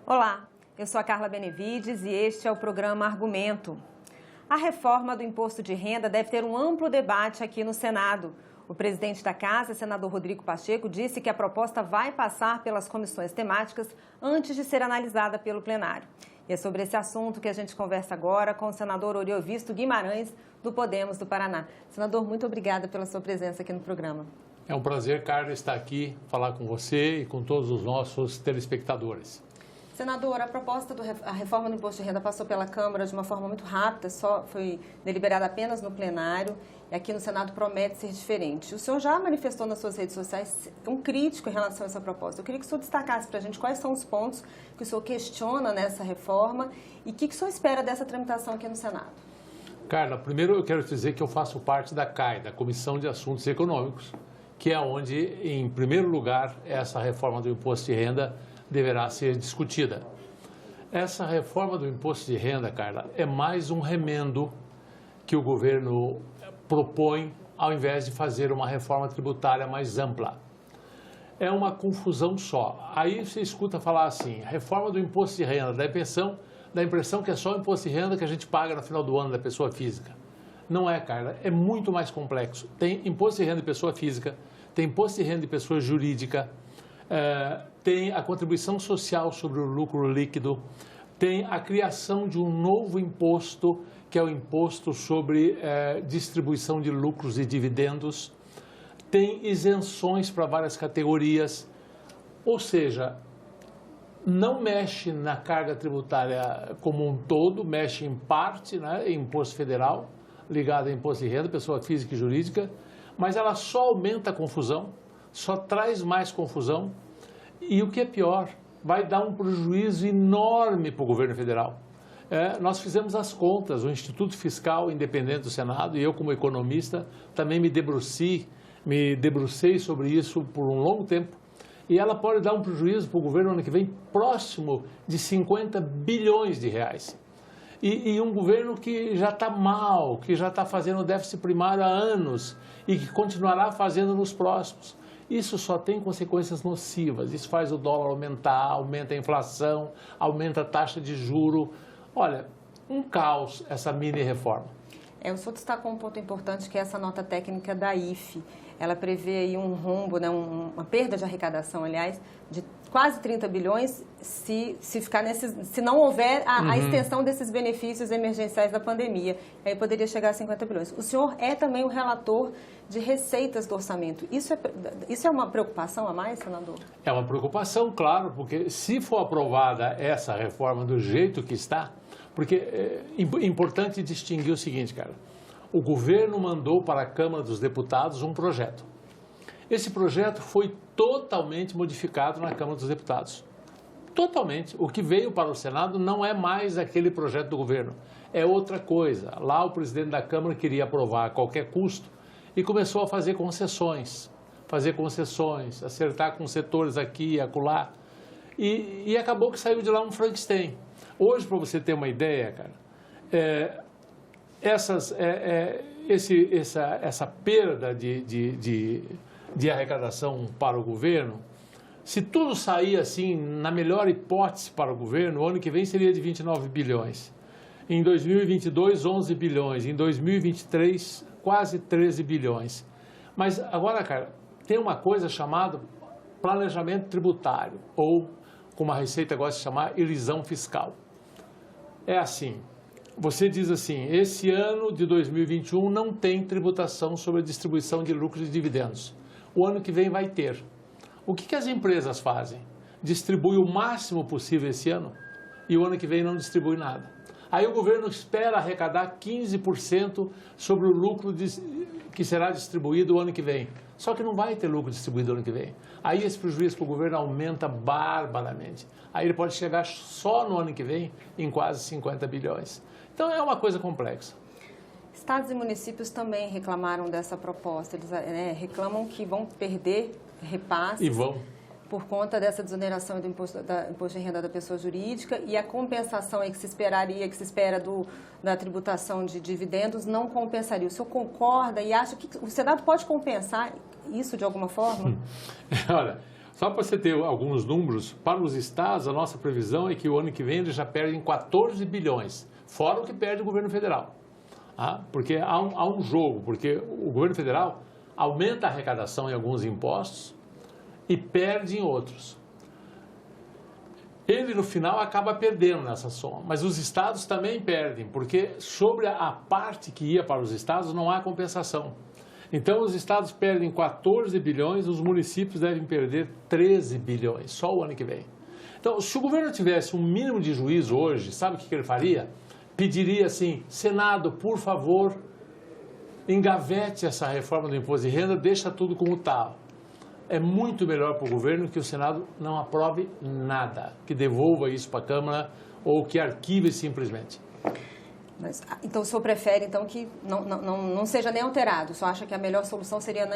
Olá, eu sou a Carla Benevides e este é o programa Argumento. A reforma do imposto de renda deve ter um amplo debate aqui no Senado. O presidente da Casa, senador Rodrigo Pacheco, disse que a proposta vai passar pelas comissões temáticas antes de ser analisada pelo plenário. E é sobre esse assunto que a gente conversa agora com o senador Oriovisto Guimarães, do Podemos do Paraná. Senador, muito obrigada pela sua presença aqui no programa. É um prazer, Carla, estar aqui, falar com você e com todos os nossos telespectadores. Senador, a reforma do imposto de renda passou pela Câmara de uma forma muito rápida, só foi deliberada apenas no plenário, e aqui no Senado promete ser diferente. O senhor já manifestou nas suas redes sociais um crítico em relação a essa proposta. Eu queria que o senhor destacasse para a gente quais são os pontos que o senhor questiona nessa reforma e o que o senhor espera dessa tramitação aqui no Senado. Carla, primeiro eu quero dizer que eu faço parte da CAI, da Comissão de Assuntos Econômicos, que é onde, em primeiro lugar, essa reforma do imposto de renda deverá ser discutida. Essa reforma do imposto de renda, Carla, é mais um remendo que o governo propõe ao invés de fazer uma reforma tributária mais ampla. É uma confusão só. Aí você escuta falar assim, reforma do imposto de renda, dá a impressão que é só o imposto de renda que a gente paga no final do ano da pessoa física. Não é, Carla, é muito mais complexo. Tem imposto de renda de pessoa física, tem imposto de renda de pessoa jurídica, tem a contribuição social sobre o lucro líquido, tem a criação de um novo imposto, que é o imposto sobre distribuição de lucros e dividendos, tem isenções para várias categorias, ou seja, não mexe na carga tributária como um todo, mexe em parte, né, em imposto federal, ligado a imposto de renda, pessoa física e jurídica, mas ela só aumenta a confusão, só traz mais confusão e o que é pior, vai dar um prejuízo enorme para o governo federal. Nós fizemos as contas, o Instituto Fiscal Independente do Senado e eu como economista também me debrucei sobre isso por um longo tempo e ela pode dar um prejuízo para o governo ano que vem próximo de 50 bilhões de reais. E um governo que já está mal, que já está fazendo déficit primário há anos e que continuará fazendo nos próximos. Isso só tem consequências nocivas, isso faz o dólar aumentar, aumenta a inflação, aumenta a taxa de juro. Olha, um caos essa mini-reforma. O senhor destacou um ponto importante que é essa nota técnica da IFE. Ela prevê aí um rombo, né, uma perda de arrecadação, aliás, de quase 30 bilhões se não houver a extensão desses benefícios emergenciais da pandemia. Aí poderia chegar a 50 bilhões. O senhor é também o relator de receitas do orçamento. Isso é uma preocupação a mais, senador? É uma preocupação, claro, porque se for aprovada essa reforma do jeito que está, porque é importante distinguir o seguinte, cara. O governo mandou para a Câmara dos Deputados um projeto. Esse projeto foi totalmente modificado na Câmara dos Deputados. Totalmente. O que veio para o Senado não é mais aquele projeto do governo. É outra coisa. Lá o presidente da Câmara queria aprovar a qualquer custo e começou a fazer concessões, acertar com setores aqui e acolá. E acabou que saiu de lá um Frankenstein. Hoje, para você ter uma ideia, cara, essa perda de arrecadação para o governo, se tudo sair assim, na melhor hipótese para o governo, o ano que vem seria de 29 bilhões. Em 2022, 11 bilhões. Em 2023, quase 13 bilhões. Mas agora, cara, tem uma coisa chamada planejamento tributário, ou, como a Receita gosta de chamar, elisão fiscal. É assim. Você diz assim, esse ano de 2021 não tem tributação sobre a distribuição de lucros e dividendos. O ano que vem vai ter. O que as empresas fazem? Distribui o máximo possível esse ano e o ano que vem não distribui nada. Aí o governo espera arrecadar 15% sobre o lucro que será distribuído o ano que vem. Só que não vai ter lucro distribuído o ano que vem. Aí esse prejuízo para o governo aumenta barbaramente. Aí ele pode chegar só no ano que vem em quase 50 bilhões. Então é uma coisa complexa. Estados e municípios também reclamaram dessa proposta. Eles reclamam que vão perder repasses por conta dessa desoneração do imposto de renda da pessoa jurídica e a compensação aí que se espera da tributação de dividendos não compensaria. O senhor concorda e acha que o Senado pode compensar isso de alguma forma? Olha, Só para você ter alguns números, para os estados, a nossa previsão é que o ano que vem eles já perdem 14 bilhões, fora o que perde o governo federal. Porque há um jogo, porque o governo federal aumenta a arrecadação em alguns impostos e perde em outros. Ele, no final, acaba perdendo nessa soma, mas os estados também perdem, porque sobre a parte que ia para os estados não há compensação. Então, os estados perdem 14 bilhões, os municípios devem perder 13 bilhões, só o ano que vem. Então, se o governo tivesse um mínimo de juízo hoje, sabe o que ele faria? Pediria assim, Senado, por favor, engavete essa reforma do imposto de renda, deixa tudo como está. É muito melhor para o governo que o Senado não aprove nada, que devolva isso para a Câmara ou que arquive simplesmente. Então, o senhor prefere então, que não seja nem alterado? Só acha que a melhor solução seria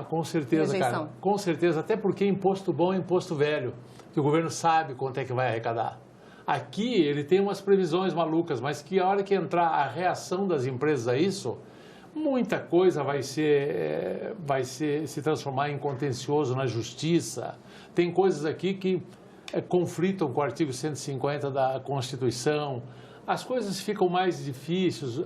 com certeza, cara. Com certeza, até porque imposto bom é imposto velho, que o governo sabe quanto é que vai arrecadar. Aqui ele tem umas previsões malucas, mas que a hora que entrar a reação das empresas a isso, muita coisa vai se transformar em contencioso na justiça. Tem coisas aqui que conflitam com o artigo 150 da Constituição. As coisas ficam mais difíceis,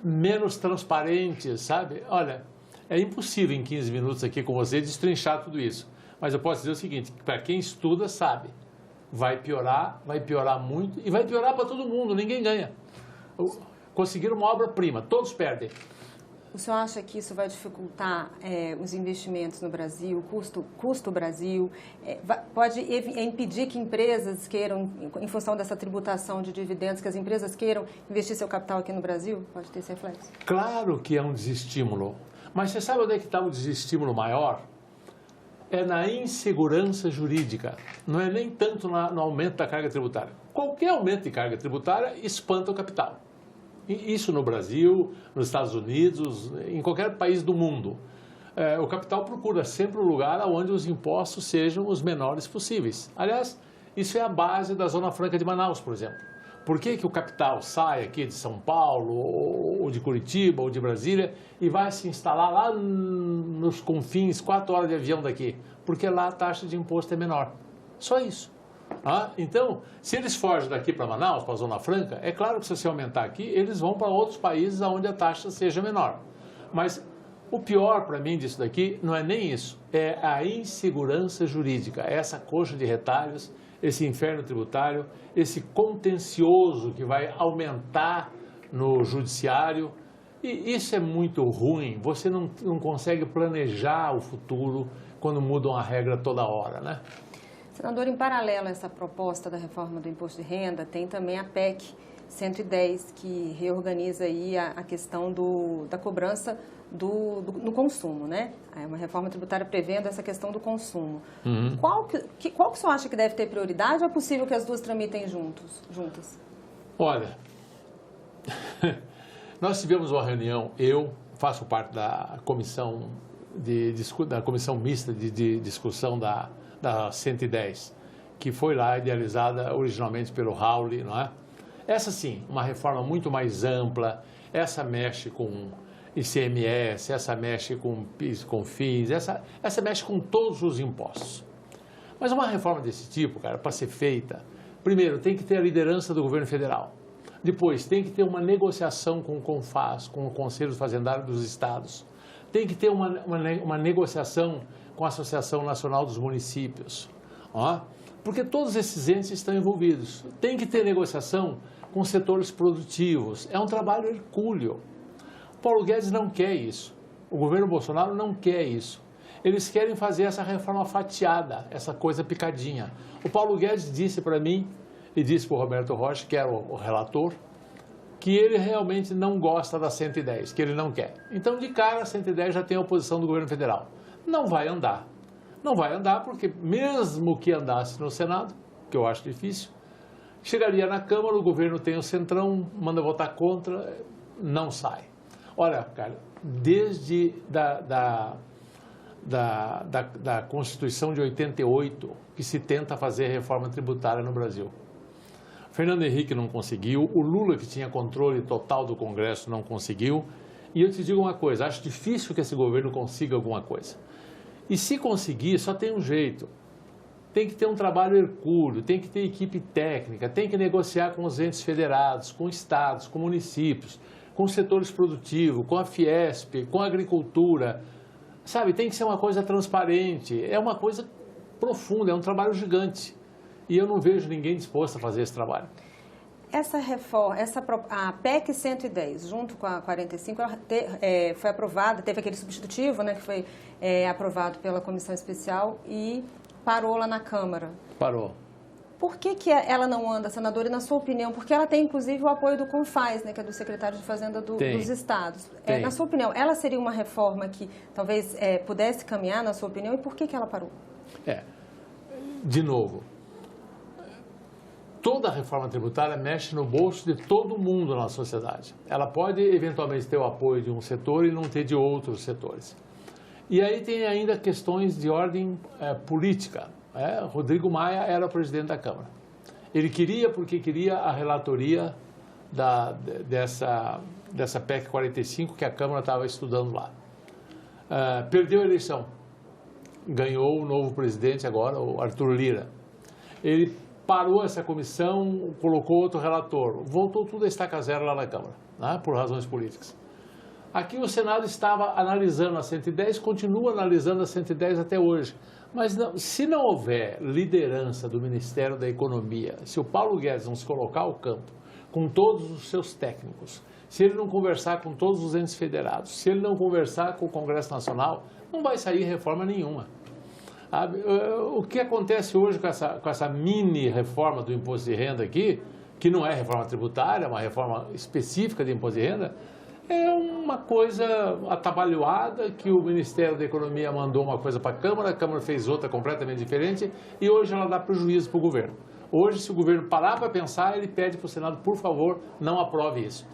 menos transparentes, sabe? Olha, é impossível em 15 minutos aqui com você destrinchar tudo isso. Mas eu posso dizer o seguinte, para quem estuda sabe, vai piorar muito e vai piorar para todo mundo, ninguém ganha. Conseguiram uma obra-prima, todos perdem. O senhor acha que isso vai dificultar os investimentos no Brasil, custo Brasil? Pode impedir que empresas queiram, em função dessa tributação de dividendos, que as empresas queiram investir seu capital aqui no Brasil? Pode ter esse reflexo? Claro que é um desestímulo. Mas você sabe onde é que está o desestímulo maior? É na insegurança jurídica. Não é nem tanto no aumento da carga tributária. Qualquer aumento de carga tributária espanta o capital. Isso no Brasil, nos Estados Unidos, em qualquer país do mundo. O capital procura sempre um lugar onde os impostos sejam os menores possíveis. Aliás, isso é a base da Zona Franca de Manaus, por exemplo. Por que o capital sai aqui de São Paulo, ou de Curitiba, ou de Brasília, e vai se instalar lá nos confins, 4 horas de avião daqui? Porque lá a taxa de imposto é menor. Só isso. Então, se eles fogem daqui para Manaus, para a Zona Franca, é claro que se você aumentar aqui, eles vão para outros países onde a taxa seja menor. Mas o pior para mim disso daqui não é nem isso, é a insegurança jurídica, essa coxa de retalhos, esse inferno tributário, esse contencioso que vai aumentar no judiciário. E isso é muito ruim, você não consegue planejar o futuro quando mudam a regra toda hora, né? Senador, em paralelo a essa proposta da reforma do imposto de renda, tem também a PEC 110, que reorganiza aí a questão da cobrança no consumo, né? É uma reforma tributária prevendo essa questão do consumo. Uhum. Qual que o senhor acha que deve ter prioridade ou é possível que as duas tramitem juntas? Olha, nós tivemos uma reunião, eu faço parte da comissão, da comissão mista de discussão da 110, que foi lá idealizada originalmente pelo Raul, não é? Essa sim, uma reforma muito mais ampla, essa mexe com ICMS, essa mexe com PIS, com FIS, essa mexe com todos os impostos. Mas uma reforma desse tipo, cara, para ser feita, primeiro tem que ter a liderança do governo federal, depois tem que ter uma negociação com o CONFAZ, com o Conselho Fazendário dos Estados, tem que ter uma negociação com a Associação Nacional dos Municípios, porque todos esses entes estão envolvidos. Tem que ter negociação com setores produtivos. É um trabalho hercúleo. O Paulo Guedes não quer isso. O governo Bolsonaro não quer isso. Eles querem fazer essa reforma fatiada, essa coisa picadinha. O Paulo Guedes disse para mim, e disse para o Roberto Rocha, que era o relator, que ele realmente não gosta da 110, que ele não quer. Então, de cara, a 110 já tem a oposição do governo federal. Não vai andar. Não vai andar porque, mesmo que andasse no Senado, que eu acho difícil, chegaria na Câmara, o governo tem o centrão, manda votar contra, não sai. Olha, cara, desde da Constituição de 88, que se tenta fazer reforma tributária no Brasil. Fernando Henrique não conseguiu, o Lula, que tinha controle total do Congresso, não conseguiu. E eu te digo uma coisa, acho difícil que esse governo consiga alguma coisa. E se conseguir, só tem um jeito. Tem que ter um trabalho hercúleo, tem que ter equipe técnica, tem que negociar com os entes federados, com estados, com municípios, com os setores produtivos, com a Fiesp, com a agricultura. Sabe, tem que ser uma coisa transparente, é uma coisa profunda, é um trabalho gigante. E eu não vejo ninguém disposto a fazer esse trabalho. Essa reforma, a PEC 110, junto com a 45, foi aprovada, teve aquele substitutivo, né, que foi aprovado pela Comissão Especial e parou lá na Câmara. Parou. Por que ela não anda, senadora, e na sua opinião? Porque ela tem, inclusive, o apoio do CONFAS, né, que é do secretário de Fazenda dos estados. Na sua opinião, ela seria uma reforma que talvez pudesse caminhar, na sua opinião, e por que ela parou? De novo, toda reforma tributária mexe no bolso de todo mundo na sociedade. Ela pode, eventualmente, ter o apoio de um setor e não ter de outros setores. E aí tem ainda questões de ordem política. Rodrigo Maia era o presidente da Câmara. Ele queria, porque queria a relatoria dessa PEC 45 que a Câmara estava estudando lá. Perdeu a eleição. Ganhou o novo presidente agora, o Arthur Lira. Ele parou essa comissão, colocou outro relator. Voltou tudo a estaca zero lá na Câmara, né, por razões políticas. Aqui o Senado estava analisando a 110, continua analisando a 110 até hoje. Mas não, se não houver liderança do Ministério da Economia, se o Paulo Guedes não se colocar ao campo com todos os seus técnicos, se ele não conversar com todos os entes federados, se ele não conversar com o Congresso Nacional, não vai sair reforma nenhuma. O que acontece hoje com essa mini reforma do imposto de renda aqui, que não é reforma tributária, é uma reforma específica de imposto de renda, é uma coisa atabalhoada que o Ministério da Economia mandou uma coisa para a Câmara fez outra completamente diferente e hoje ela dá prejuízo para o governo. Hoje, se o governo parar para pensar, ele pede para o Senado, por favor, não aprove isso.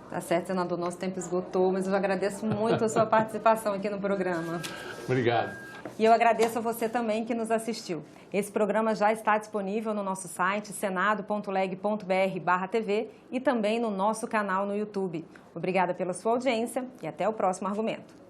Tá certo, senador, nosso tempo esgotou, mas eu agradeço muito a sua participação aqui no programa. Obrigado. E eu agradeço a você também que nos assistiu. Esse programa já está disponível no nosso site senado.leg.br/TV e também no nosso canal no YouTube. Obrigada pela sua audiência e até o próximo argumento.